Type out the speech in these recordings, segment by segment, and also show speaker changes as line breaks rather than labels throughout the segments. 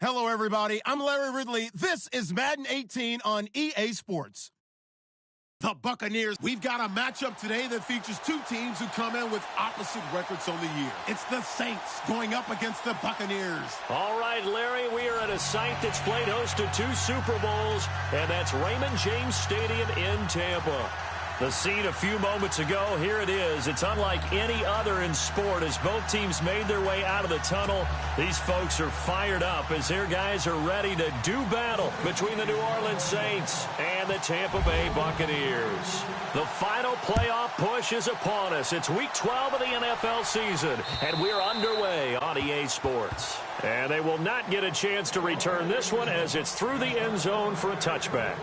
Hello, everybody. I'm Larry Ridley. This is Madden 18 on EA Sports. The Buccaneers, we've got a matchup today that features two teams who come in with opposite records on the year. It's the Saints going up against the Buccaneers.
All right, Larry, we are at a site that's played host to 2 Super Bowls, and that's Raymond James Stadium in Tampa. The scene a few moments ago, here it is. It's unlike any other in sport as both teams made their way out of the tunnel. These folks are fired up as their guys are ready to do battle between the New Orleans Saints and the Tampa Bay Buccaneers. The final playoff push is upon us. It's Week 12 of the NFL season, and we're underway on EA Sports. And they will not get a chance to return this one as it's through the end zone for a touchback.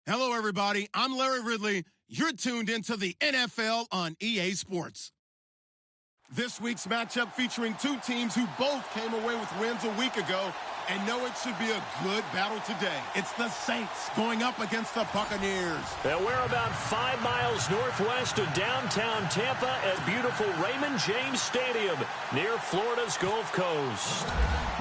Hello, everybody. I'm Larry Ridley. You're tuned into the NFL on EA Sports. This week's matchup featuring two teams who both came away with wins a week ago and know it should be a good battle today. It's the Saints going up against the Buccaneers.
And we're about 5 miles northwest of downtown Tampa at beautiful Raymond James Stadium near Florida's Gulf Coast.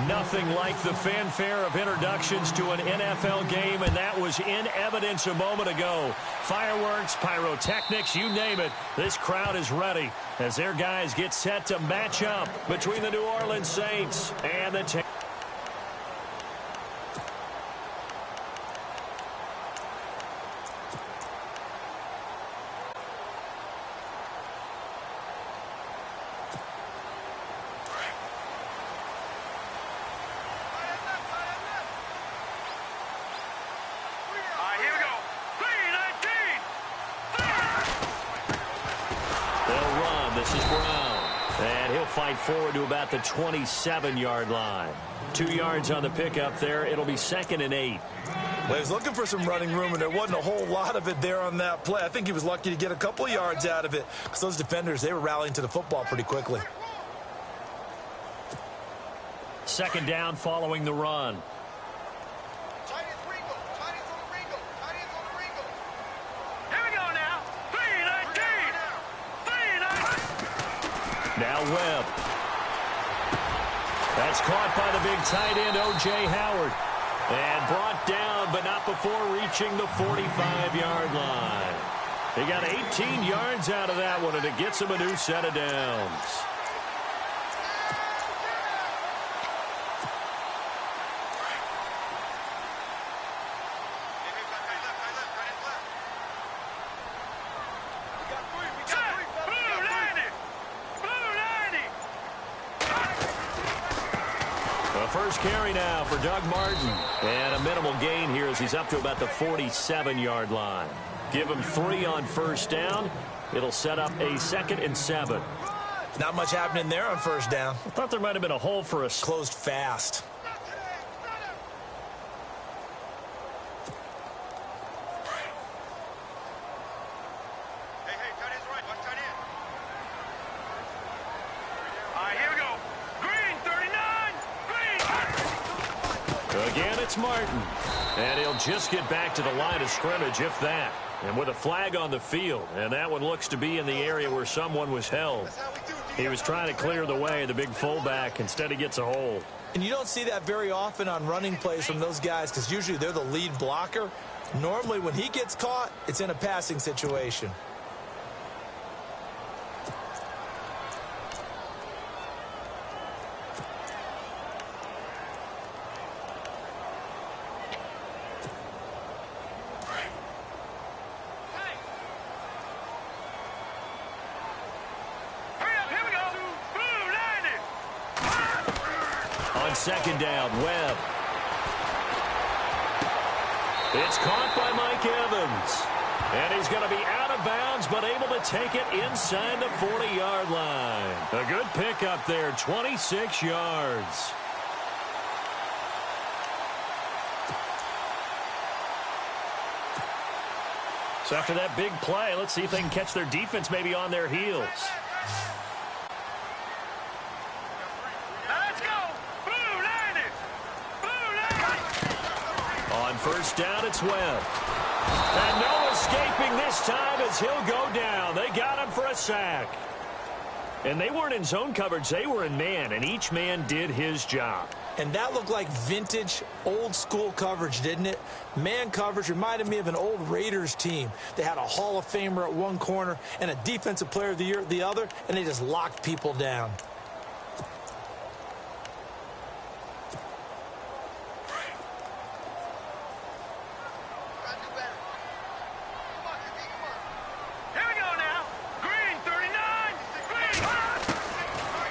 Nothing like the fanfare of introductions to an NFL game, and that was in evidence a moment ago. Fireworks, pyrotechnics, you name it. This crowd is ready as their guys get set to match up between the New Orleans Saints and the Tampa.
Here we go. 3-19.
versus Brown. And he'll fight forward to about the 27-yard line. 2 yards on the pickup there. It'll be 2nd and 8.
Well, he was looking for some running room, and there wasn't a whole lot of it there on that play. I think he was lucky to get a couple of yards out of it because those defenders, they were rallying to the football pretty quickly.
2nd down following the run. Now Webb. That's caught by the big tight end, O.J. Howard. And brought down, but not before reaching the 45-yard line. He got 18 yards out of that one, and it gets him a new set of downs. First carry now for Doug Martin. And a minimal gain here as he's up to about the 47-yard line. Give him 3 on first down. It'll set up a 2nd and 7.
Not much happening there on first down.
I thought there might have been a hole for us.
Closed fast.
Again, it's Martin. And he'll just get back to the line of scrimmage, if that. And with a flag on the field. And that one looks to be in the area where someone was held. He was trying to clear the way, the big fullback. Instead, he gets a hold.
And you don't see that very often on running plays from those guys because usually they're the lead blocker. Normally, when he gets caught, it's in a passing situation.
On 2nd down, Webb. It's caught by Mike Evans. And he's going to be out of bounds, but able to take it inside the 40-yard line. A good pickup there, 26 yards. So after that big play, let's see if they can catch their defense maybe on their heels. On first down, it's Webb. And no escaping this time as he'll go down. They got him for a sack. And they weren't in zone coverage. They were in man, and each man did his job.
And that looked like vintage, old-school coverage, didn't it? Man coverage reminded me of an old Raiders team. They had a Hall of Famer at one corner and a Defensive Player of the Year at the other, and they just locked people down.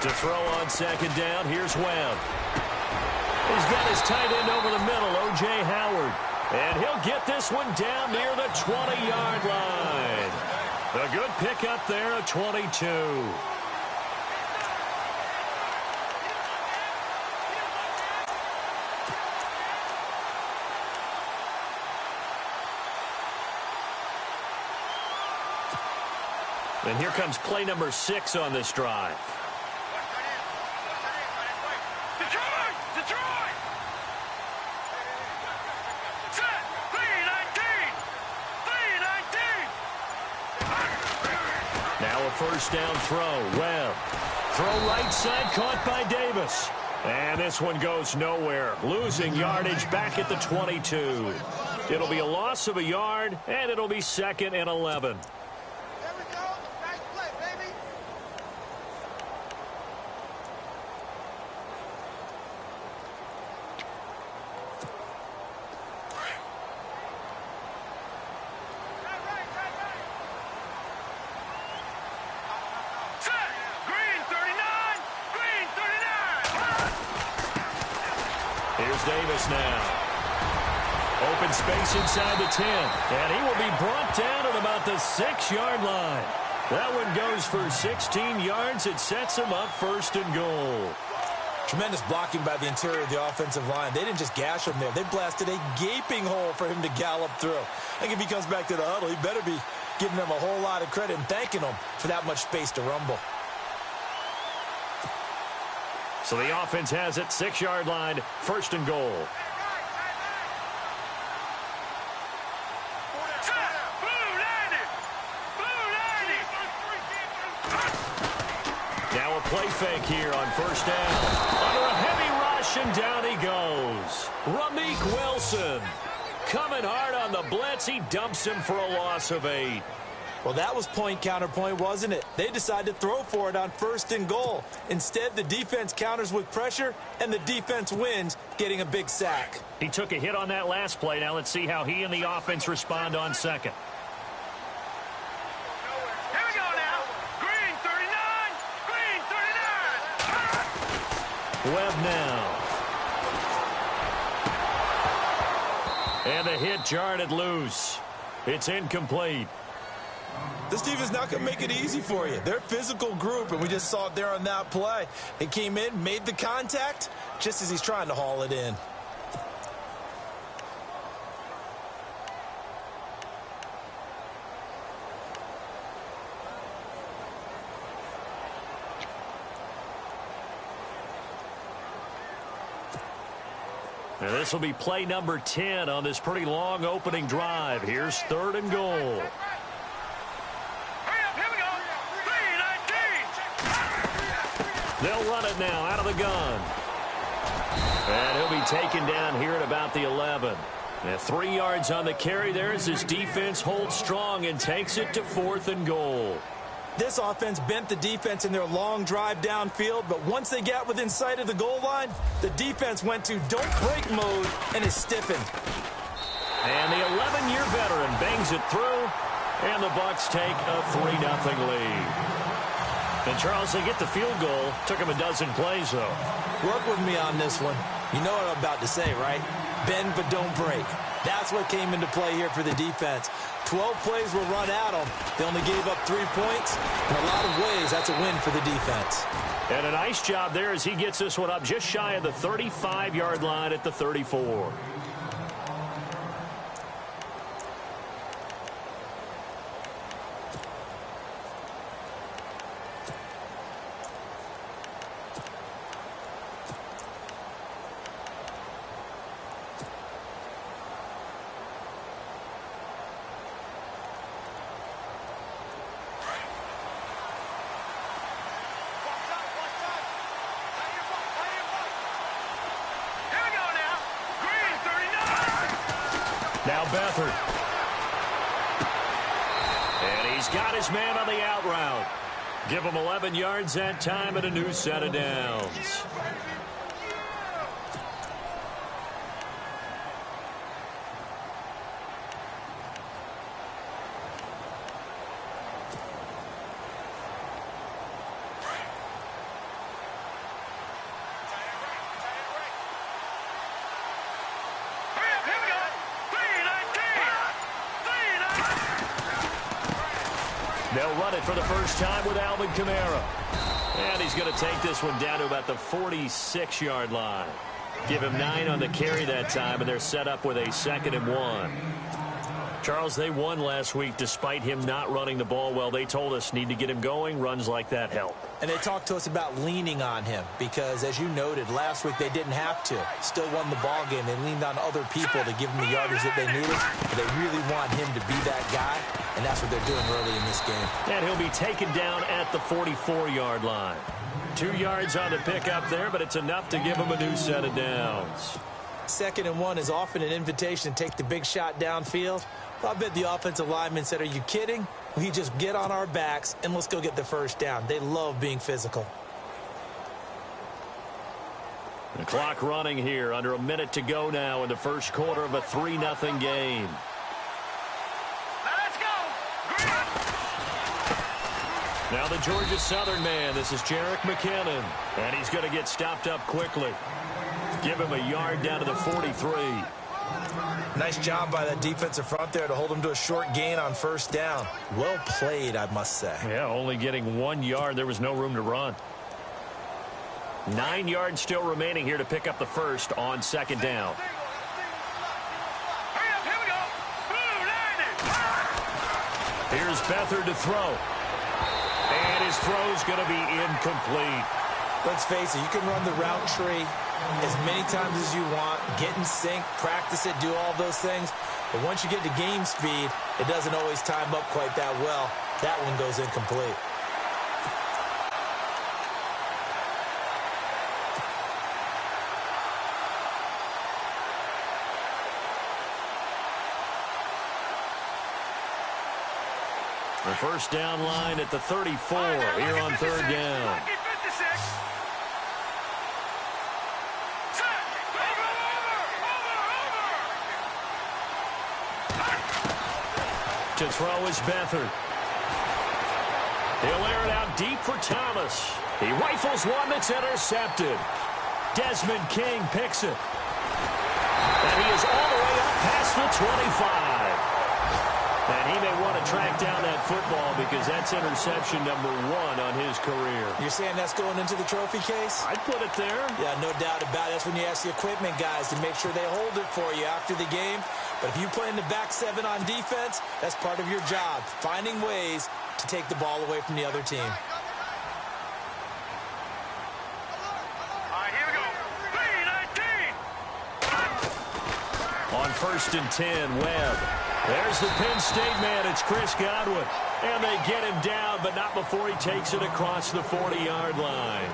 To throw on 2nd down, here's Webb. He's got his tight end over the middle, O.J. Howard. And he'll get this one down near the 20-yard line. A good pickup there, a 22. And here comes play number 6 on this drive. Now a first down throw. Webb. Throw right side, caught by Davis. And this one goes nowhere. Losing yardage back at the 22. It'll be a loss of a yard, and it'll be 2nd and 11. Here's Davis now. Open space inside the 10. And he will be brought down at about the 6-yard line. That one goes for 16 yards. It sets him up 1st and goal.
Tremendous blocking by the interior of the offensive line. They didn't just gash him there. They blasted a gaping hole for him to gallop through. I think if he comes back to the huddle, he better be giving them a whole lot of credit and thanking them for that much space to rumble.
So the offense has it, 6-yard line, 1st and goal. Now a play fake here on 1st down. Under a heavy rush, and down he goes. Ramik Wilson coming hard on the blitz. He dumps him for a loss of 8.
Well, that was point counterpoint, wasn't it? They decided to throw for it on 1st and goal. Instead, the defense counters with pressure, and the defense wins, getting a big sack.
He took a hit on that last play. Now let's see how he and the offense respond on 2nd.
Here we go now. Green 39. Green 39.
Webb now. And the hit jarred it loose. It's incomplete.
This team is not going to make it easy for you. They're a physical group, and we just saw it there on that play. They came in, made the contact, just as he's trying to haul it in.
And this will be play number 10 on this pretty long opening drive. Here's 3rd and goal. They'll run it now out of the gun. And he'll be taken down here at about the 11. And 3 yards on the carry there as his defense holds strong and takes it to 4th and goal.
This offense bent the defense in their long drive downfield, but once they got within sight of the goal line, the defense went to don't break mode and is stiffened.
And the 11-year veteran bangs it through, and the Bucs take a 3-0 lead. And, Charles, they get the field goal. Took him a dozen plays, though.
Work with me on this one. You know what I'm about to say, right? Bend but don't break. That's what came into play here for the defense. 12 plays were run at them. They only gave up 3 points. In a lot of ways, that's a win for the defense.
And a nice job there as he gets this one up just shy of the 35-yard line at the 34. Now Beathard. And he's got his man on the out route. Give him 11 yards that time and a new set of downs. They'll run it for the first time with Alvin Kamara. And he's going to take this one down to about the 46-yard line. Give him 9 on the carry that time, and they're set up with a 2nd and 1. Charles, they won last week despite him not running the ball well. They told us need to get him going. Runs like that help.
And they talked to us about leaning on him because, as you noted, last week they didn't have to. Still won the ball game. They leaned on other people to give them the yardage that they needed. But they really want him to be that guy, and that's what they're doing early in this game.
And he'll be taken down at the 44-yard line. 2 yards on the pickup there, but it's enough to give him a new set of downs.
2nd and 1 is often an invitation to take the big shot downfield. I bet the offensive lineman said, are you kidding? We just get on our backs and let's go get the first down. They love being physical.
The clock running here. Under a minute to go now in the first quarter of a 3-0 game.
Let's go!
Now the Georgia Southern man. This is Jerick McKinnon. And he's going to get stopped up quickly. Give him a yard down to the 43.
Nice job by that defensive front there to hold them to a short gain on first down. Well played, I must say.
Yeah, only getting 1 yard. There was no room to run. 9 yards still remaining here to pick up the first on second down. Here's Beathard to throw. And his throw's going to be incomplete.
Let's face it, you can run the route tree as many times as you want, get in sync, practice it, do all those things. But once you get to game speed, it doesn't always time up quite that well. That one goes incomplete.
The first down line at the 34 here on third down. To throw is Beathard. He'll air it out deep for Thomas. He rifles one that's intercepted. Desmond King picks it. And he is all the way up past the 25. And he may want to track down that football because that's interception number 1 on his career.
You're saying that's going into the trophy case?
I'd put it there.
Yeah, no doubt about it. That's when you ask the equipment guys to make sure they hold it for you after the game. But if you play in the back 7 on defense, that's part of your job, finding ways to take the ball away from the other team.
All right, here we go. 3-19.
On first and 10, Webb. There's the Penn State man. It's Chris Godwin. And they get him down, but not before he takes it across the 40-yard line.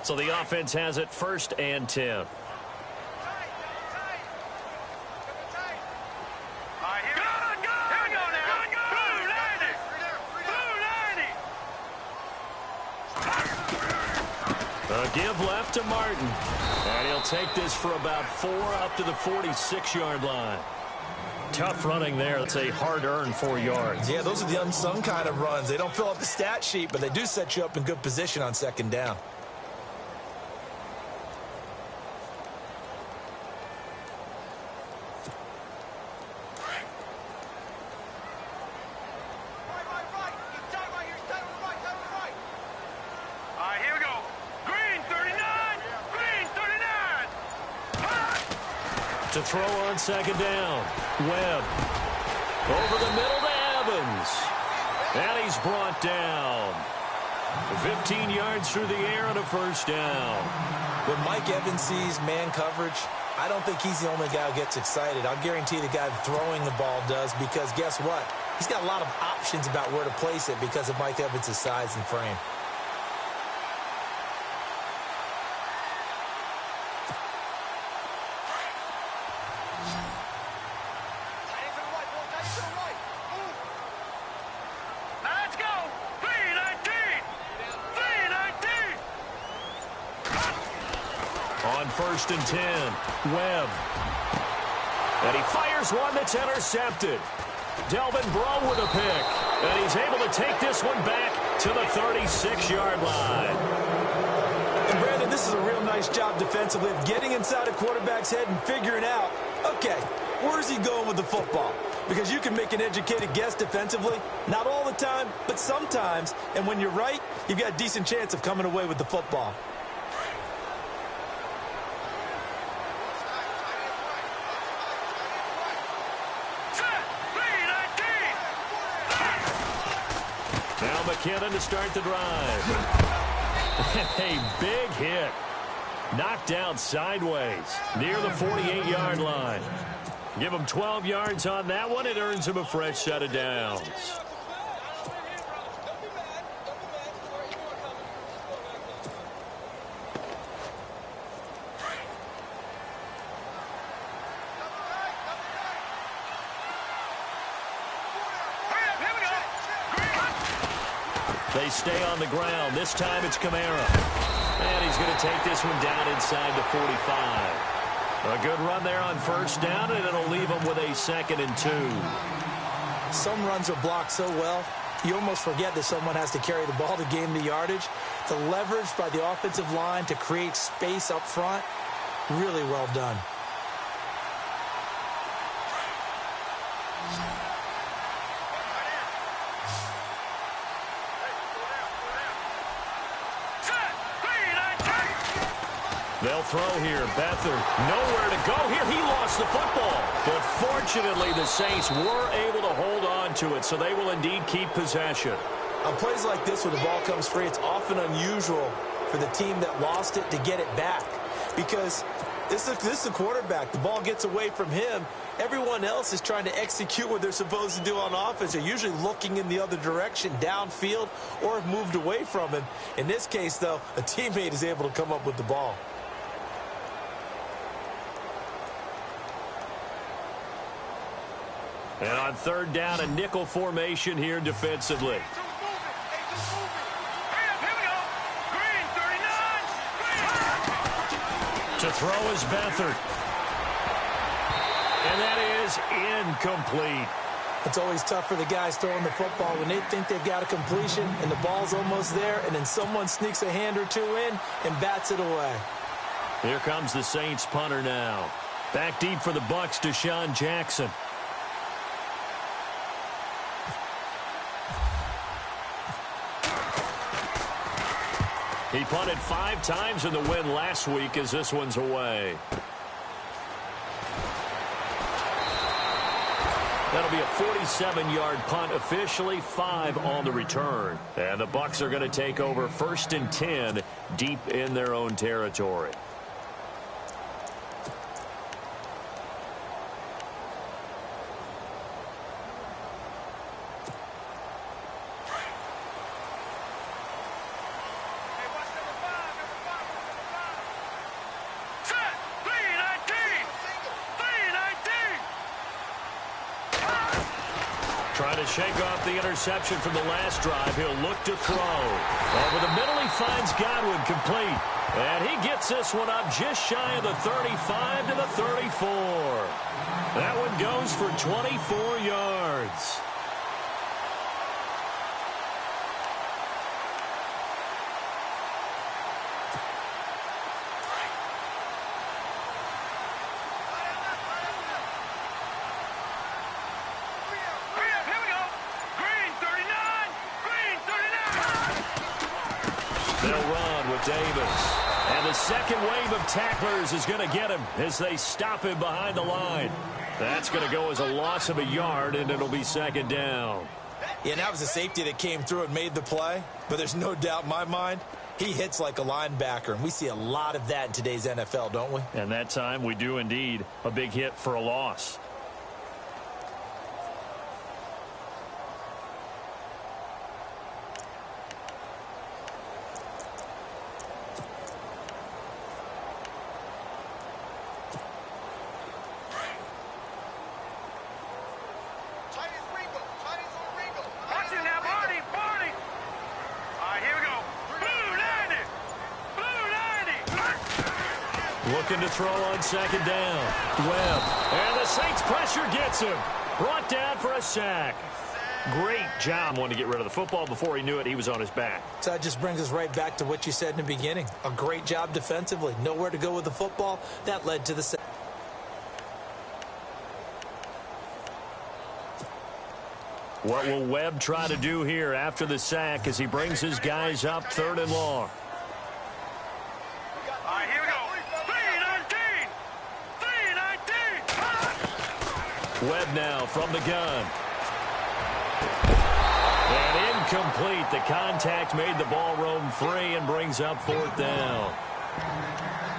So the offense has it first and 10. A give left to Martin. And he'll take this for about 4 up to the 46-yard line. Tough running there. That's a hard-earned 4 yards.
Yeah, those are the unsung kind of runs. They don't fill up the stat sheet, but they do set you up in good position on second down.
To throw on second down. Webb. Over the middle to Evans. And he's brought down. 15 yards through the air and a first down.
When Mike Evans sees man coverage, I don't think he's the only guy who gets excited. I'll guarantee the guy throwing the ball does, because guess what? He's got a lot of options about where to place it because of Mike Evans' size and frame.
First and 10, Webb. And he fires one that's intercepted. Delvin Breaux with a pick. And he's able to take this one back to the 36-yard line.
And Brandon, this is a real nice job defensively of getting inside a quarterback's head and figuring out, okay, where's he going with the football? Because you can make an educated guess defensively. Not all the time, but sometimes. And when you're right, you've got a decent chance of coming away with the football.
McKinnon to start the drive. A big hit. Knocked down sideways near the 48-yard line. Give him 12 yards on that one. It earns him a fresh set of downs. They stay on the ground. This time it's Kamara. And he's going to take this one down inside the 45. A good run there on first down, and it'll leave him with a 2nd and 2.
Some runs are blocked so well, you almost forget that someone has to carry the ball to gain the yardage. The leverage by the offensive line to create space up front, really well done.
They'll throw here. Beathard nowhere to go here. He lost the football. But fortunately, the Saints were able to hold on to it, so they will indeed keep possession.
On plays like this, when the ball comes free, it's often unusual for the team that lost it to get it back. Because this is the quarterback. The ball gets away from him. Everyone else is trying to execute what they're supposed to do on offense. They're usually looking in the other direction, downfield, or have moved away from him. In this case, though, a teammate is able to come up with the ball.
And on 3rd down, a nickel formation here defensively. To throw is Beathard. And that is incomplete.
It's always tough for the guys throwing the football when they think they've got a completion and the ball's almost there, and then someone sneaks a hand or two in and bats it away.
Here comes the Saints punter now. Back deep for the Bucs, Deshaun Jackson. He punted 5 times in the win last week as this one's away. That'll be a 47-yard punt, officially 5 on the return. And the Bucs are going to take over 1st and 10 deep in their own territory. Trying to shake off the interception from the last drive. He'll look to throw. Over the middle, he finds Godwin complete. And he gets this one up just shy of the 35 to the 34. That one goes for 24 yards. Davis. And the second wave of tacklers is going to get him as they stop him behind the line. That's going to go as a loss of a yard, and it'll be 2nd down.
Yeah, that was a safety that came through and made the play. But there's no doubt in my mind, he hits like a linebacker. And we see a lot of that in today's NFL, don't we?
And that time we do indeed. A big hit for a loss. Looking to throw on 2nd down. Webb. And the Saints pressure gets him. Brought down for a sack. Great job. Wanted to get rid of the football. Before he knew it, he was on his back.
So that just brings us right back to what you said in the beginning. A great job defensively. Nowhere to go with the football. That led to the sack.
What will Webb try to do here after the sack as he brings his guys up 3rd and long? Webb now from the gun. And incomplete. The contact made the ball roam free and brings up 4th down.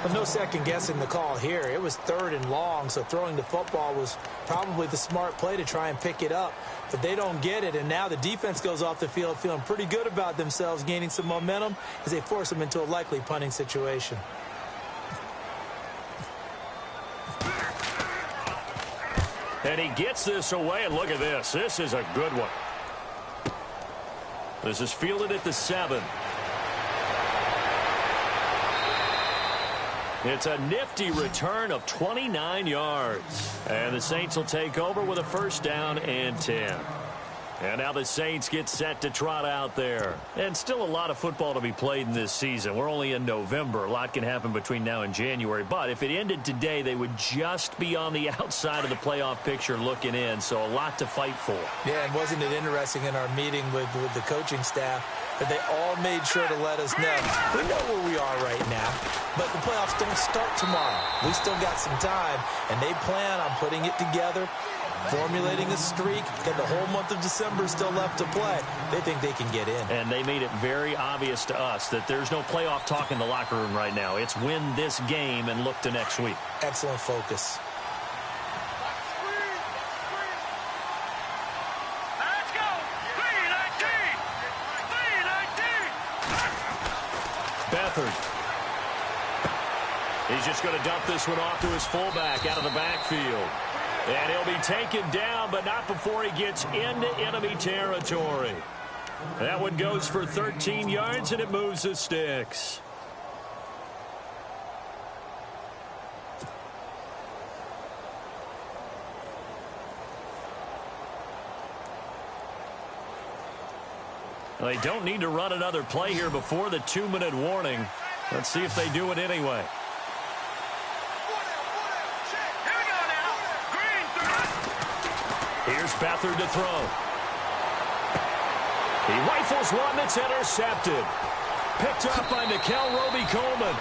Well, no second guessing the call here. It was 3rd and long, so throwing the football was probably the smart play to try and pick it up. But they don't get it, and now the defense goes off the field feeling pretty good about themselves, gaining some momentum as they force them into a likely punting situation. And he gets this away, and look at this. This is a good one.
This is fielded at the 7. It's a nifty return of 29 yards. And the Saints will take over with a first down and 10. And now the Saints get set to trot out there. And still a lot of football to be played in this season. We're only in November. A lot can happen between now and January. But if it ended today, they would just be on the outside of the playoff picture looking in. So a lot to fight for.
Yeah, and wasn't it interesting in our meeting with the coaching staff that they all made sure to let us know. We know where we are right now, but the playoffs don't start tomorrow. We still got some time, and they plan on putting it together, formulating a streak, and the whole month of December is still left to play. They think they can get in.
And they made it very obvious to us that there's no playoff talk in the locker room right now. It's win this game and look to next week.
Excellent focus.
Let's go. 319. 319.
Beathard. He's just going to dump this one off to his fullback out of the backfield. And he'll be taken down, but not before he gets into enemy territory. That one goes for 13 yards, and it moves the sticks. They don't need to run another play here before the 2-minute warning. Let's see if they do it anyway. Here's Beathard to throw. He rifles one that's intercepted. Picked up by Nikel Roby-Coleman.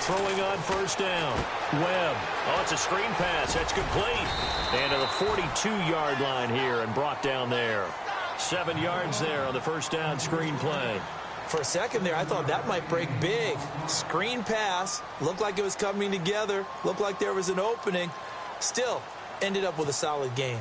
Throwing on first down. Webb. Oh, it's a screen pass. That's complete. And to the 42-yard line here and brought down there. 7 yards there on the first down screen play.
For a second there, I thought that might break big. Screen pass. Looked like it was coming together. Looked like there was an opening. Still, ended up with a solid game.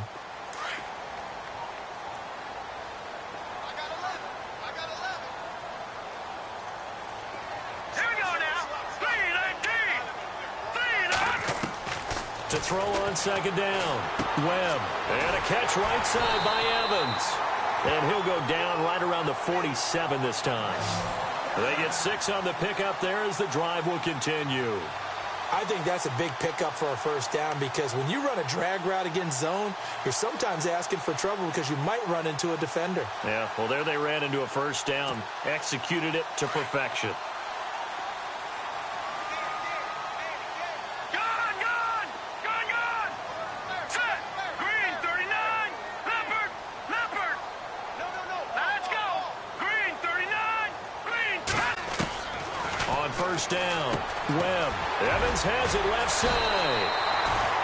To throw on second down. Webb. And a catch right side by Evans. And he'll go down right around the 47 this time. They get 6 on the pickup there as the drive will continue.
I think that's a big pickup for a first down because when you run a drag route against zone, you're sometimes asking for trouble because you might run into a defender.
Yeah, well, there they ran into a first down. Executed it to perfection. First down. Webb. Evans has it left side.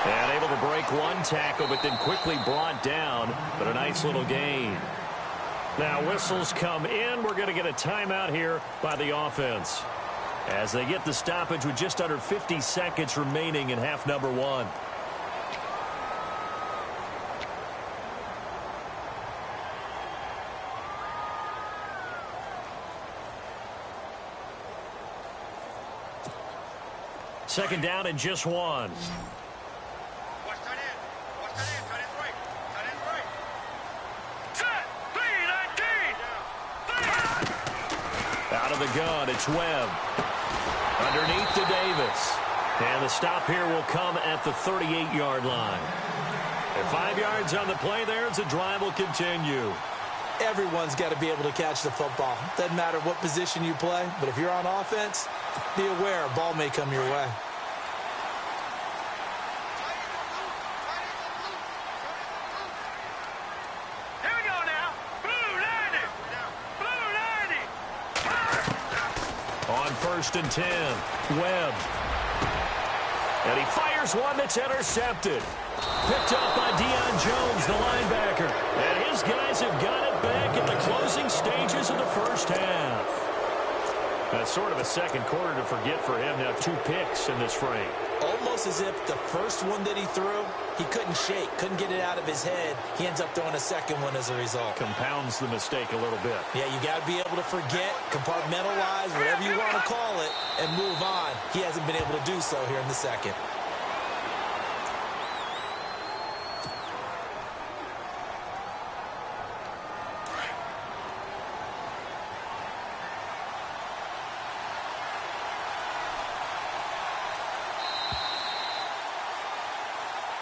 And able to break one tackle, but then quickly brought down. But a nice little gain. Now whistles come in. We're going to get a timeout here by the offense. As they get the stoppage with just under 50 seconds remaining in half number 1. Second down and just 1.
Watch tight end. Watch tight end. Tight end right. Tight end right. Set. 319.
Out of the gun, it's Webb. Underneath to Davis. And the stop here will come at the 38-yard line. And 5 yards on the play there as the drive will continue.
Everyone's got to be able to catch the football. Doesn't matter what position you play, but if you're on offense, be aware a ball may come your way.
Here we go now. Blue 90. Blue 90.
On first and 10, Webb. And he fires one that's intercepted. Picked up by Deion Jones, the linebacker. And his guys have got it back in the closing stages of the first half. That's sort of a second quarter to forget for him. Now 2 picks in this frame.
Almost as if the first one that he threw, he couldn't shake, couldn't get it out of his head. He ends up throwing a second one as a result.
Compounds the mistake a little bit.
Yeah, you got to be able to forget, compartmentalize, whatever you want to call it, and move on. He hasn't been able to do so here in the second.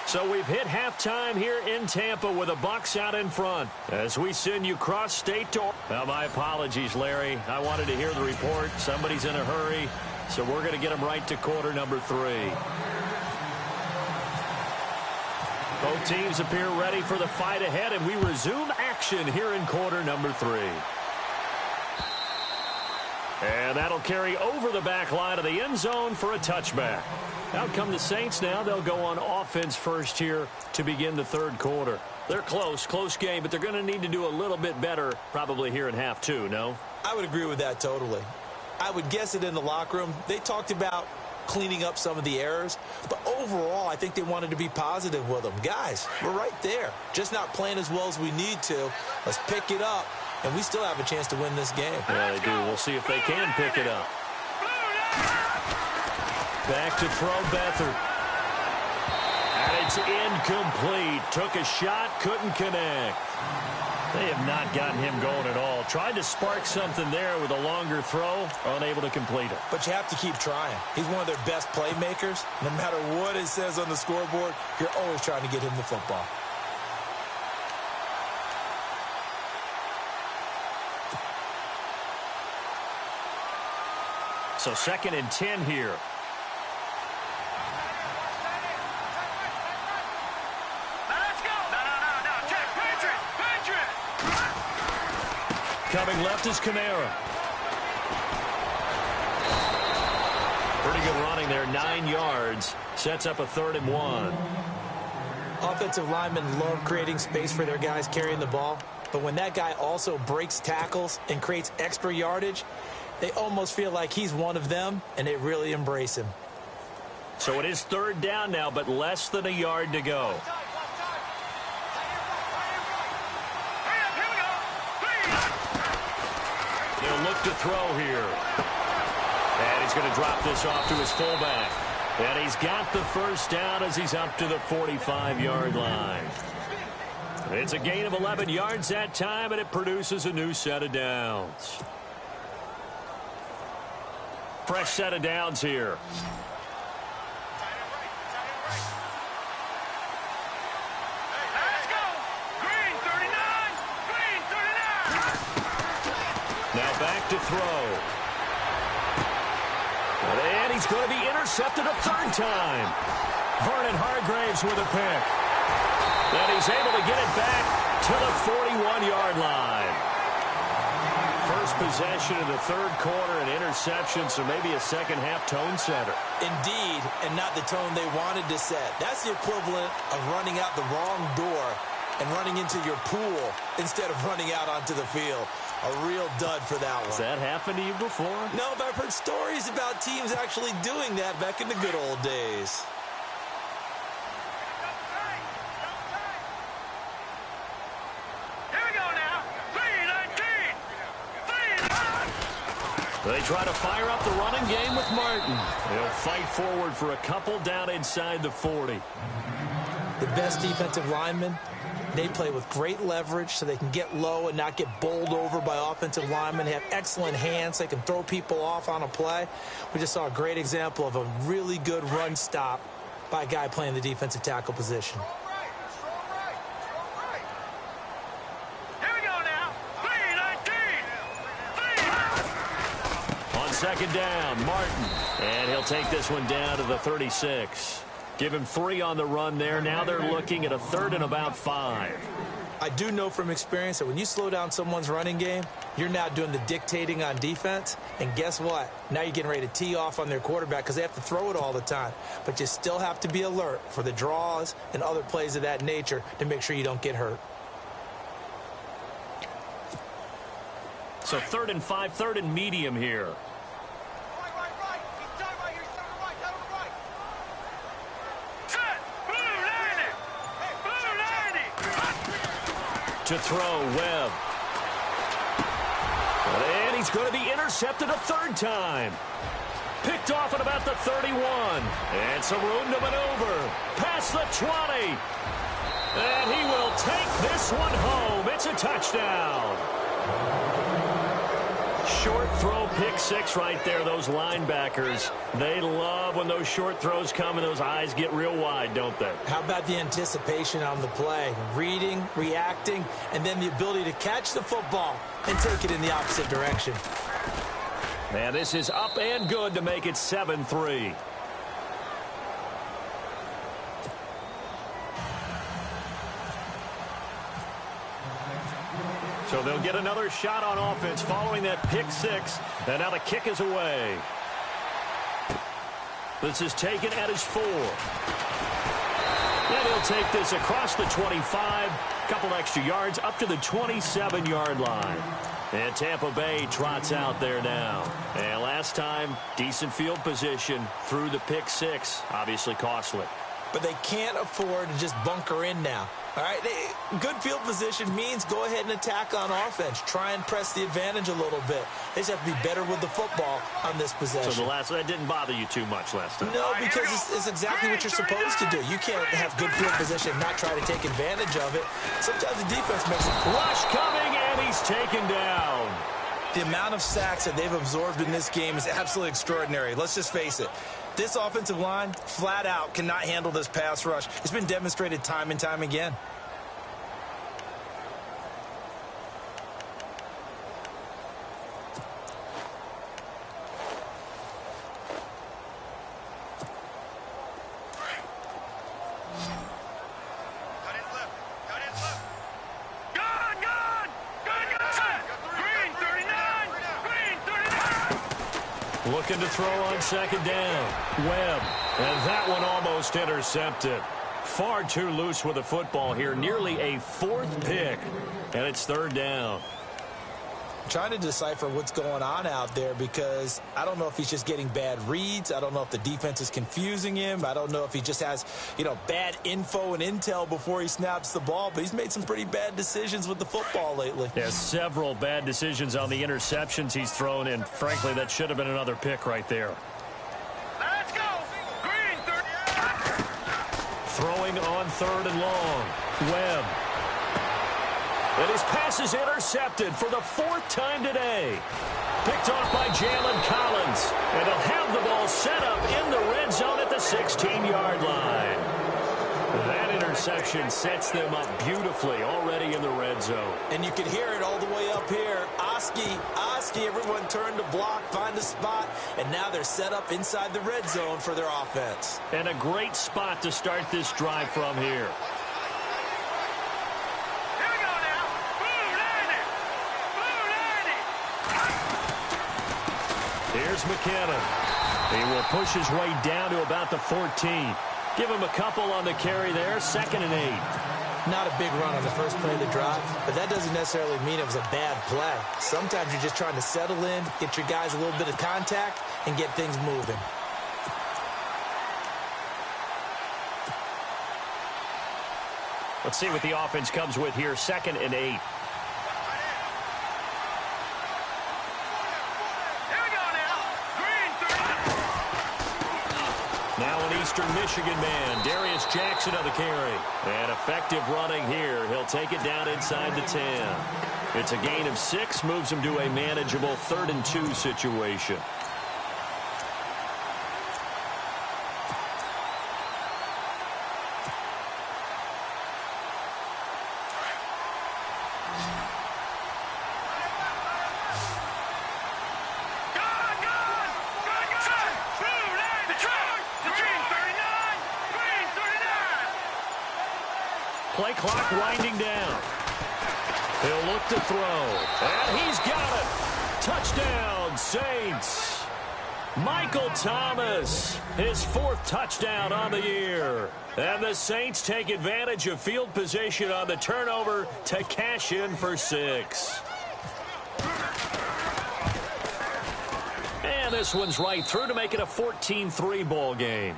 So we've hit halftime here in Tampa with the Bucs out in front as we send you cross-state to... Now, my apologies, Larry. I wanted to hear the report. Somebody's in a hurry, so we're going to get them right to quarter number 3. Both teams appear ready for the fight ahead, and we resume action here in quarter number 3. And that'll carry over the back line of the end zone for a touchback. Out come the Saints now. They'll go on offense first here to begin the third quarter. They're close game, but they're going to need to do a little bit better probably here in half 2, no?
I would agree with that totally. I would guess it in the locker room. They talked about cleaning up some of the errors, but overall, I think they wanted to be positive with them. Guys, we're right there. Just not playing as well as we need to. Let's pick it up, and we still have a chance to win this game.
Yeah, they do. We'll see if they can pick it up. Back to throw Beathard. And it's incomplete. Took a shot, couldn't connect. They have not gotten him going at all. Tried to spark something there with a longer throw, unable to complete it.
But you have to keep trying. He's one of their best playmakers. No matter what it says on the scoreboard, you're always trying to get him the football.
So 2nd and 10 here. Coming left is Kamara. Pretty good running there, 9 yards. Sets up a 3rd and 1.
Offensive linemen love creating space for their guys carrying the ball. But when that guy also breaks tackles and creates extra yardage, they almost feel like he's one of them, and they really embrace him.
So it is 3rd down now, but less than a yard to go. They'll look to throw here. And he's going to drop this off to his fullback. And he's got the first down as he's up to the 45-yard line. It's a gain of 11 yards that time, and it produces a new set of downs. Fresh set of downs here. Now back to throw. And he's going to be intercepted a 3rd time. Vernon Hargreaves with a pick. And he's able to get it back to the 41-yard line. First possession of the 3rd quarter, an interception, so maybe a second-half tone setter.
Indeed, and not the tone they wanted to set. That's the equivalent of running out the wrong door and running into your pool instead of running out onto the field. A real dud for that one.
Has that happened to you before?
No, but I've heard stories about teams actually doing that back in the good old days.
Here we go now. 3-19.
They try to fire up the running game with Martin. They'll fight forward for a couple down inside the 40.
The best defensive linemen, they play with great leverage so they can get low and not get bowled over by offensive linemen. They have excellent hands. They can throw people off on a play. We just saw a great example of a really good run stop by a guy playing the defensive tackle position.
Here we go now. 3-19.
On 2nd down, Martin. And he'll take this one down to the 36. Give him 3 on the run there. Now they're looking at a 3rd and about 5.
I do know from experience that when you slow down someone's running game, you're now doing the dictating on defense. And guess what? Now you're getting ready to tee off on their quarterback because they have to throw it all the time. But you still have to be alert for the draws and other plays of that nature to make sure you don't get hurt.
So 3rd and 5, 3rd and medium here.
Right. He's done right here. He's done right. Down the right.
To throw, Webb. And he's going to be intercepted a 3rd time. Picked off at about the 31. And some room to maneuver. Past the 20. And he will take this one home. It's a touchdown. Short throw, pick 6 right there. Those linebackers, they love when those short throws come and those eyes get real wide, don't they?
How about the anticipation on the play? Reading, reacting, and then the ability to catch the football and take it in the opposite direction.
And this is up and good to make it 7-3. So they'll get another shot on offense following that pick 6. And now the kick is away. This is taken at his 4. And he'll take this across the 25. Couple extra yards up to the 27-yard line. And Tampa Bay trots out there now. And last time, decent field position through the pick 6. Obviously costly.
But they can't afford to just bunker in now. All right, good field position means go ahead and attack on offense. Try and press the advantage a little bit. They just have to be better with the football on this possession.
So that didn't bother you too much last time?
No, because it's exactly what you're supposed to do. You can't have good field position and not try to take advantage of it. Sometimes the defense makes it.
Rush coming, and he's taken down.
The amount of sacks that they've absorbed in this game is absolutely extraordinary. Let's just face it. This offensive line, flat out, cannot handle this pass rush. It's been demonstrated time and time again.
Looking to throw on 2nd down. Webb. And that one almost intercepted. Far too loose with the football here. Nearly a 4th pick. And it's 3rd down.
I'm trying to decipher what's going on out there because I don't know if he's just getting bad reads. I don't know if the defense is confusing him. I don't know if he just has, bad info and intel before he snaps the ball. But he's made some pretty bad decisions with the football lately.
Yeah, several bad decisions on the interceptions he's thrown in. Frankly, that should have been another pick right there.
Let's go. Green, 30.
Throwing on 3rd and long. Webb. And his pass is intercepted for the 4th time today. Picked off by Jalen Collins. And he'll have the ball set up in the red zone at the 16-yard line. That interception sets them up beautifully already in the red zone.
And you can hear it all the way up here. Oski, everyone turned to block, find a spot, and now they're set up inside the red zone for their offense.
And a great spot to start this drive from here. Here's McKinnon. He will push his way down to about the 14. Give him a couple on the carry there. 2nd and 8.
Not a big run on the first play of the drive, but that doesn't necessarily mean it was a bad play. Sometimes you're just trying to settle in, get your guys a little bit of contact, and get things moving.
Let's see what the offense comes with here. 2nd and 8. Now an Eastern Michigan man, Darius Jackson on the carry. And effective running here. He'll take it down inside the 10. It's a gain of 6, moves him to a manageable 3rd and 2 situation. Play clock winding down. He'll look to throw. And he's got it. Touchdown, Saints. Michael Thomas, his 4th touchdown on the year. And the Saints take advantage of field position on the turnover to cash in for 6. And this one's right through to make it a 14-3 ball game.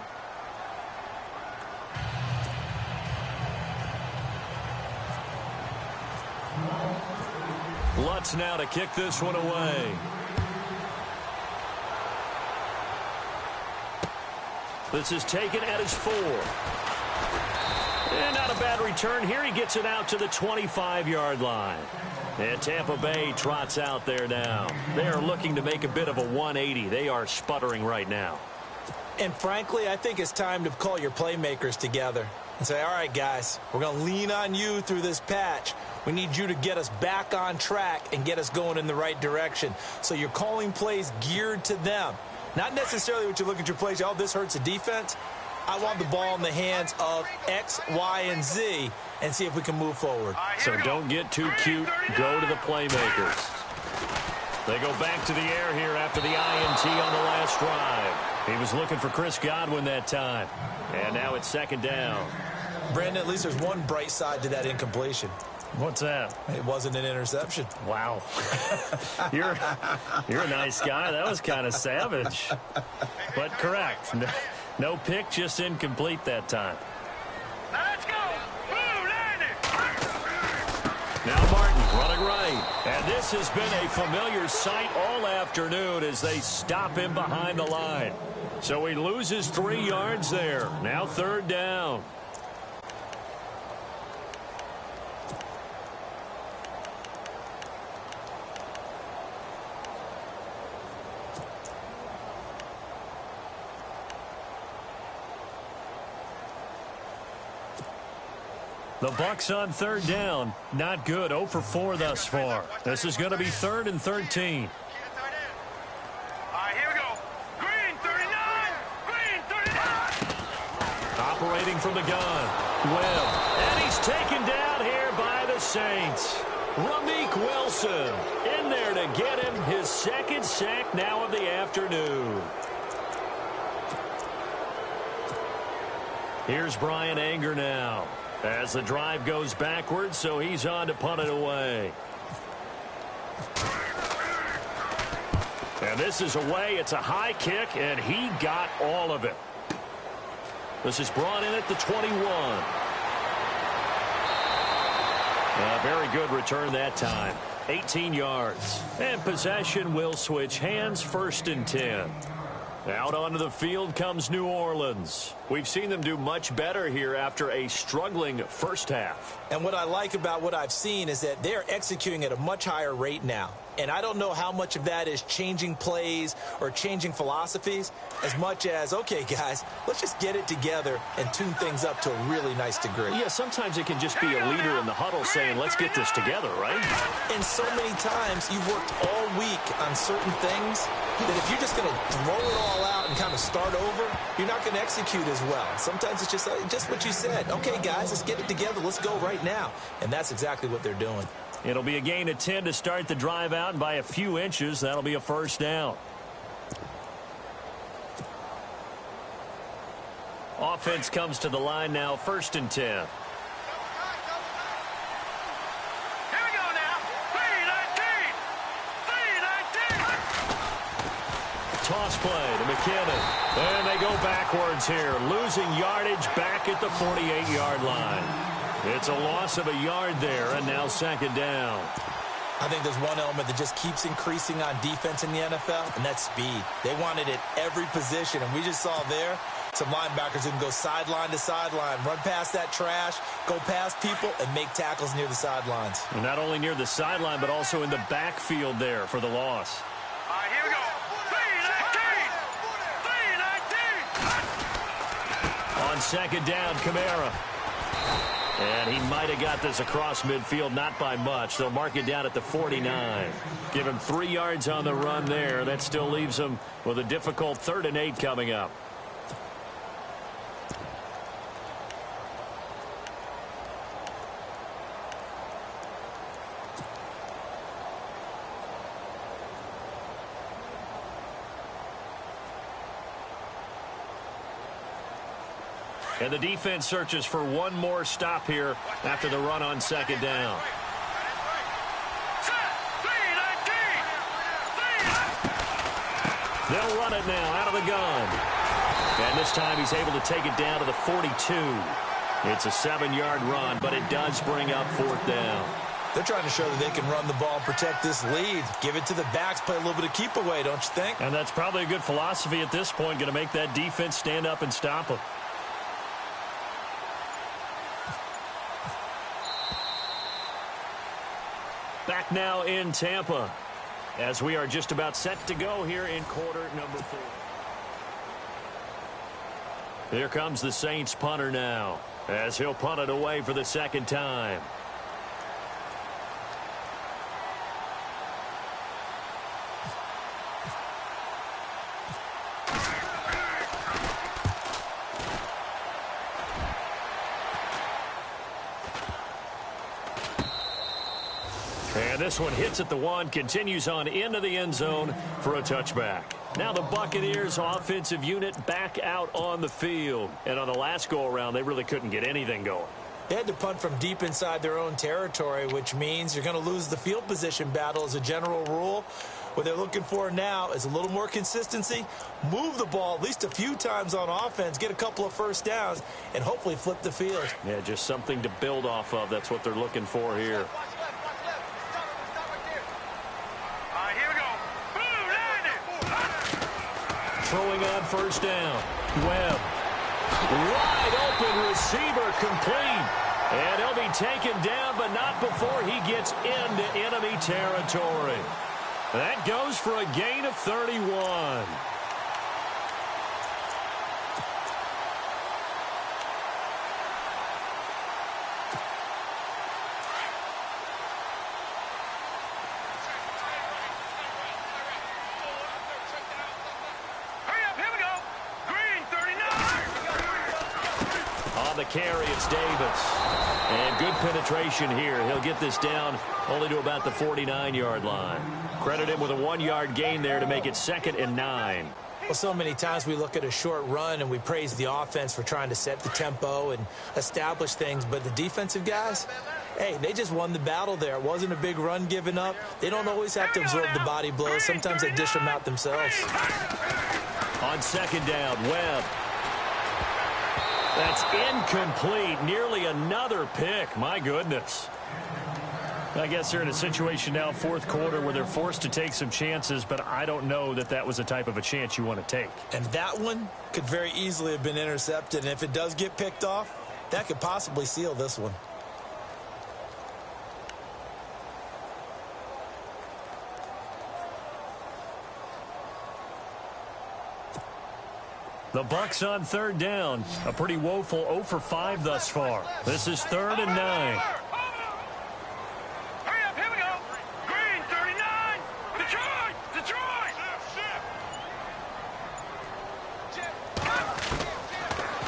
Lutz now to kick this one away. This is taken at his 4. And not a bad return here. He gets it out to the 25-yard line. And Tampa Bay trots out there now. They are looking to make a bit of a 180. They are sputtering right now.
And frankly, I think it's time to call your playmakers together and say, all right, guys, we're going to lean on you through this patch. We need you to get us back on track and get us going in the right direction. So you're calling plays geared to them. Not necessarily what you look at your plays, oh, this hurts the defense. I want the ball in the hands of X, Y, and Z and see if we can move forward.
So don't get too cute. Go to the playmakers. They go back to the air here after the INT on the last drive. He was looking for Chris Godwin that time. And now it's 2nd down.
Brandon, at least there's one bright side to that incompletion.
What's that?
It wasn't an interception.
Wow. You're a nice guy. That was kind of savage. But correct. No pick, just incomplete that time.
Let's go. Blue landing.
Now Martin running right. And this has been a familiar sight all afternoon as they stop him behind the line. So he loses 3 yards there. Now 3rd down. The Bucs on 3rd down. Not good. 0 for 4 thus far. This is going to be 3rd and 13.
All right, here we go. Green 39. Green 39.
Operating from the gun. Webb. And he's taken down here by the Saints. Rameek Wilson in there to get him his 2nd sack now of the afternoon. Here's Brian Anger now. As the drive goes backwards, so he's on to punt it away. And this is away. It's a high kick, and he got all of it. This is brought in at the 21. A very good return that time. 18 yards. And possession will switch hands, 1st and 10. Out onto the field comes New Orleans. We've seen them do much better here after a struggling first half.
And what I like about what I've seen is that they're executing at a much higher rate now. And I don't know how much of that is changing plays or changing philosophies as much as, okay, guys, let's just get it together and tune things up to a really nice degree.
Yeah, sometimes it can just be a leader in the huddle saying, let's get this together, right?
And so many times you've worked all week on certain things that if you're just going to throw it all out and kind of start over, you're not going to execute as well. Sometimes it's just what you said. Okay, guys, let's get it together. Let's go right now. And that's exactly what they're doing.
It'll be a gain of 10 to start the drive out, and by a few inches, that'll be a 1st down. Offense comes to the line now, 1st and 10.
Here we go now. 319. 319.
Toss play to McKinnon. And they go backwards here, losing yardage back at the 48-yard line. It's a loss of a yard there, and now 2nd down.
I think there's one element that just keeps increasing on defense in the NFL, and that's speed. They want it at every position, and we just saw there some linebackers who can go sideline to sideline, run past that trash, go past people, and make tackles near the sidelines.
And not only near the sideline, but also in the backfield there for the loss.
All right, here we go. 319. 319.
On 2nd down, Kamara. And he might have got this across midfield, not by much. They'll mark it down at the 49. Give him 3 yards on the run there. That still leaves him with a difficult 3rd and 8 coming up. And the defense searches for one more stop here after the run on second down. They'll run it now out of the gun. And this time he's able to take it down to the 42. It's a 7-yard run, but it does bring up fourth down.
They're trying to show that they can run the ball and protect this lead. Give it to the backs, play a little bit of keep away, don't you think?
And that's probably a good philosophy at this point, going to make that defense stand up and stop them. Back now in Tampa as we are just about set to go here in quarter number 4. Here comes the Saints punter now as he'll punt it away for the second time. And this one hits at the 1, continues on into the end zone for a touchback. Now the Buccaneers offensive unit back out on the field. And on the last go-around, they really couldn't get anything going.
They had to punt from deep inside their own territory, which means you're going to lose the field position battle as a general rule. What they're looking for now is a little more consistency, move the ball at least a few times on offense, get a couple of first downs, and hopefully flip the field.
Yeah, just something to build off of. That's what they're looking for here. Throwing on first down. Webb. Wide open receiver complete. And he'll be taken down, but not before he gets into enemy territory. That goes for a gain of 31. On the carry, it's Davis. And good penetration here. He'll get this down only to about the 49-yard line. Credit him with a 1-yard gain there to make it 2nd and 9.
Well, so many times we look at a short run and we praise the offense for trying to set the tempo and establish things. But the defensive guys, hey, they just won the battle there. It wasn't a big run given up. They don't always have to absorb the body blows. Sometimes they dish them out themselves.
On second down, Webb. That's incomplete. Nearly another pick. My goodness. I guess they're in a situation now, fourth quarter, where they're forced to take some chances, but I don't know that that was the type of a chance you want to take.
And that one could very easily have been intercepted. And if it does get picked off, that could possibly seal this one.
The Bucs on third down. A pretty woeful 0 for 5 thus far. This is 3rd and 9.
Hurry up, here we go. Green, 39. Detroit, Detroit.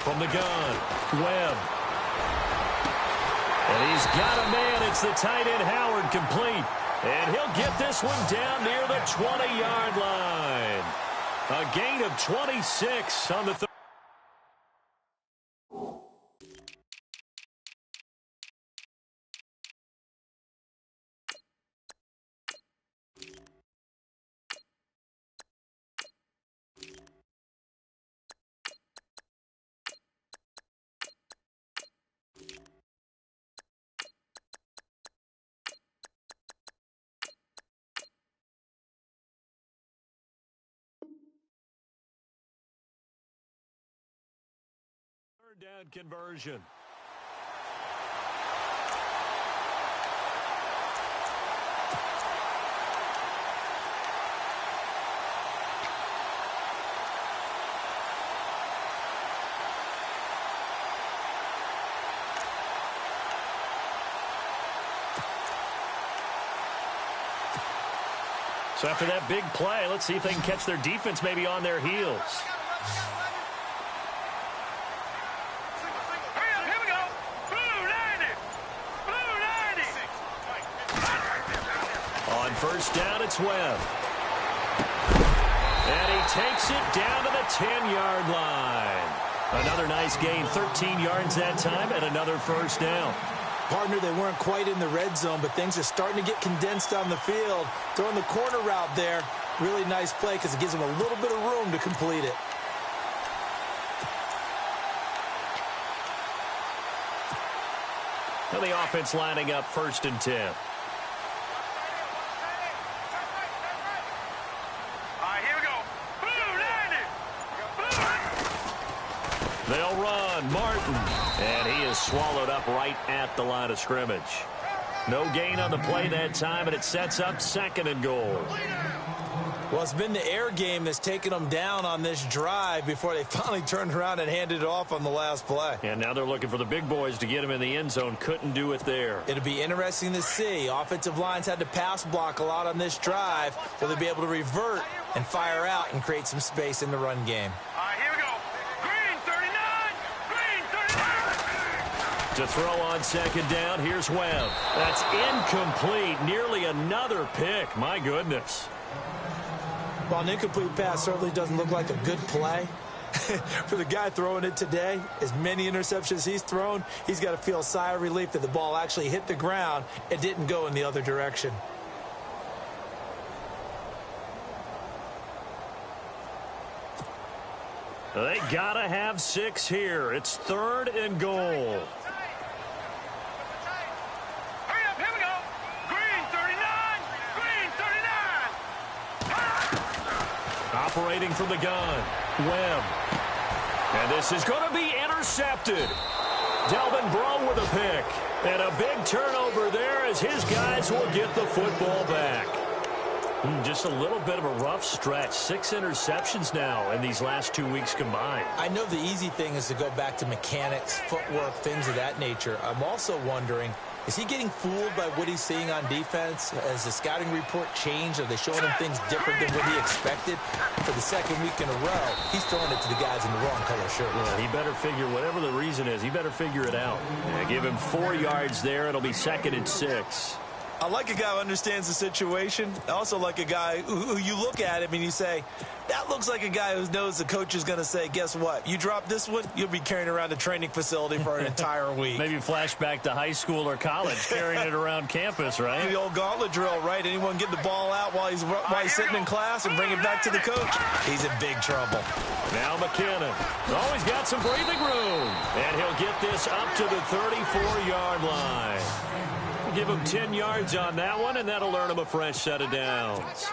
From the gun, Webb. And he's got a man. It's the tight end, Howard, complete. And he'll get this one down near the 20-yard line. A gain of 26 on the third. Down conversion. So after that big play, let's see if they can catch their defense maybe on their heels. First down, it's Webb. And he takes it down to the 10-yard line. Another nice gain, 13 yards that time, and another first down.
Partner, they weren't quite in the red zone, but things are starting to get condensed on the field. Throwing the corner route there, really nice play because it gives them a little bit of room to complete it.
And the offense lining up 1st and 10. They'll run. Martin. And he is swallowed up right at the line of scrimmage. No gain on the play that time, and it sets up 2nd and goal.
Well, it's been the air game that's taken them down on this drive before they finally turned around and handed it off on the last play.
And now they're looking for the big boys to get him in the end zone. Couldn't do it there.
It'll be interesting to see. Offensive lines had to pass block a lot on this drive. Will they be able to revert and fire out and create some space in the run game?
To throw on 2nd down, here's Webb. That's incomplete. Nearly another pick. My goodness.
Well, an incomplete pass certainly doesn't look like a good play. For the guy throwing it today, as many interceptions he's thrown, he's got to feel a sigh of relief that the ball actually hit the ground and didn't go in the other direction.
They got to have 6 here. It's 3rd and goal. Operating from the gun, Webb. And this is going to be intercepted. Delvin Breaux with a pick. And a big turnover there as his guys will get the football back. Just a little bit of a rough stretch. 6 interceptions now in these last 2 weeks combined.
I know the easy thing is to go back to mechanics, footwork, things of that nature. I'm also wondering, is he getting fooled by what he's seeing on defense? Has the scouting report changed? Are they showing him things different than what he expected? For the 2nd week in a row, he's throwing it to the guys in the wrong color shirt.
Yeah, he better figure, whatever the reason is, he better figure it out. Yeah, give him 4 yards there. It'll be 2nd and 6.
I like a guy who understands the situation. I also like a guy who you look at him and you say, that looks like a guy who knows the coach is going to say, guess what? You drop this one, you'll be carrying around a training facility for an entire week.
Maybe flashback to high school or college, carrying it around campus, right?
The old gauntlet drill, right? Anyone get the ball out while he's sitting in class and bring it back to the coach? He's in big trouble.
Now McKinnon. Oh, he's got some breathing room. And he'll get this up to the 34-yard line. Give him 10 yards on that one, and that'll earn him a fresh set of downs.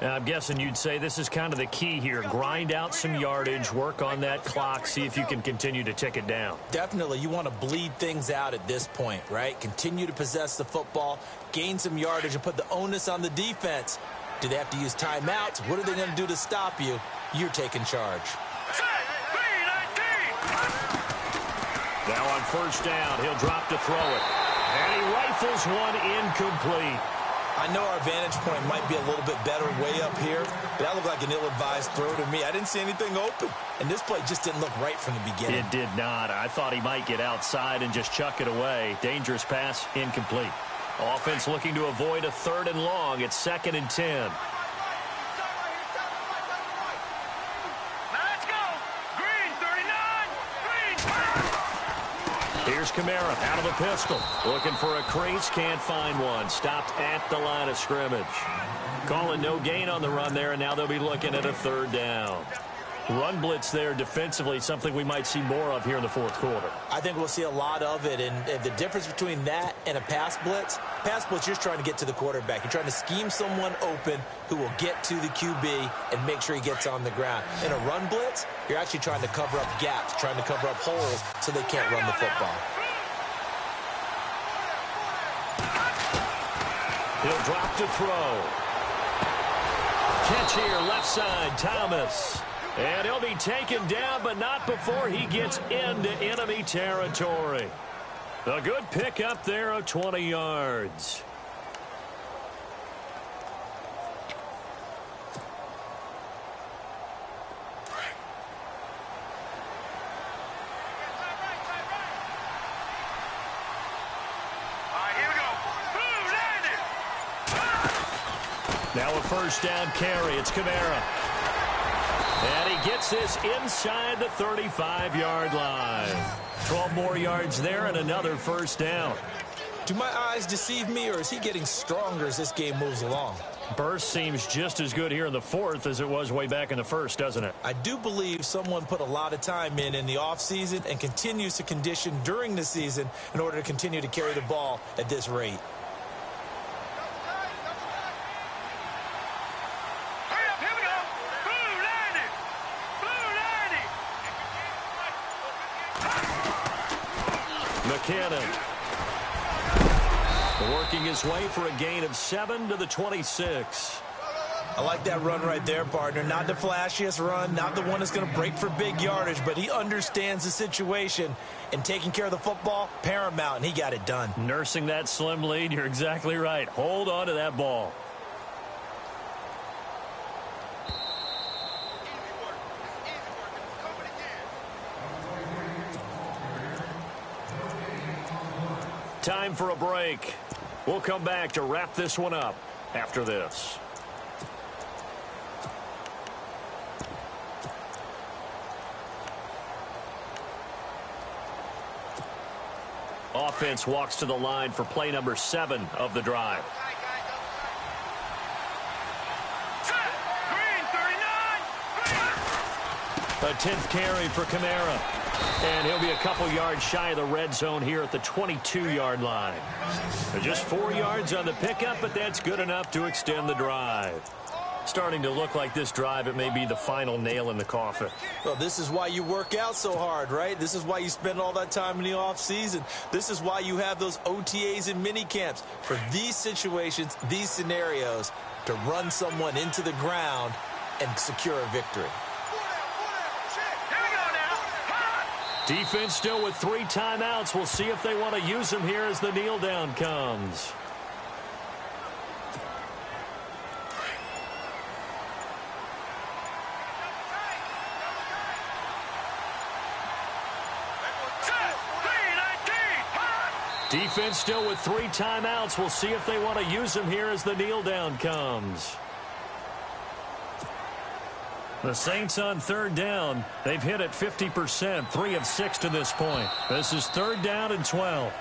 Now, I'm guessing you'd say this is kind of the key here. Grind out some yardage, work on that clock, see if you can continue to tick it down.
Definitely. You want to bleed things out at this point, right? Continue to possess the football, gain some yardage, and put the onus on the defense. Do they have to use timeouts? What are they going to do to stop you? You're taking charge.
Now on 1st down, he'll drop to throw it. And he rifles one incomplete.
I know our vantage point might be a little bit better way up here, but that looked like an ill-advised throw to me. I didn't see anything open, and this play just didn't look right from the beginning.
It did not. I thought he might get outside and just chuck it away. Dangerous pass, incomplete. Offense looking to avoid a 3rd and long. It's 2nd and 10. Here's Kamara out of the pistol. Looking for a crease, can't find one. Stopped at the line of scrimmage. Calling no gain on the run there, and now they'll be looking at a 3rd down. Run blitz there defensively, something we might see more of here in the 4th quarter.
I think we'll see a lot of it, and the difference between that and a pass blitz, you're just trying to get to the quarterback. You're trying to scheme someone open who will get to the QB and make sure he gets on the ground. In a run blitz, you're actually trying to cover up gaps, trying to cover up holes so they can't run the football.
He'll drop to throw. Catch here, left side, Thomas. And he'll be taken down, but not before he gets into enemy territory. A good pickup there of 20 yards. Now a 1st down carry. It's Kamara. And he gets this inside the 35-yard line. 12 more yards there and another first down.
Do my eyes deceive me, or is he getting stronger as this game moves along?
Burst seems just as good here in the fourth as it was way back in the first, doesn't it?
I do believe someone put a lot of time in the offseason and continues to condition during the season in order to continue to carry the ball at this rate.
McKinnon working his way for a gain of 7 to the 26.
I like that run right there, partner. Not the flashiest run, not the one that's going to break for big yardage, but he understands the situation, and taking care of the football, paramount, and he got it done.
Nursing that slim lead, you're exactly right. Hold on to that ball. Time for a break. We'll come back to wrap this one up after this. Offense walks to the line for play number 7 of the drive. A 10th carry for Kamara. And he'll be a couple yards shy of the red zone here at the 22-yard line. Just 4 yards on the pickup, but that's good enough to extend the drive. Starting to look like this drive, it may be the final nail in the coffin.
Well, this is why you work out so hard, right? This is why you spend all that time in the offseason. This is why you have those OTAs and mini camps. For these situations, these scenarios, to run someone into the ground and secure a victory.
Defense still with 3 timeouts. We'll see if they want to use them here as the kneel down comes. Defense still with 3 timeouts. We'll see if they want to use them here as the kneel down comes. The Saints on 3rd down. They've hit it 50%, 3 of 6 to this point. This is 3rd down and 12.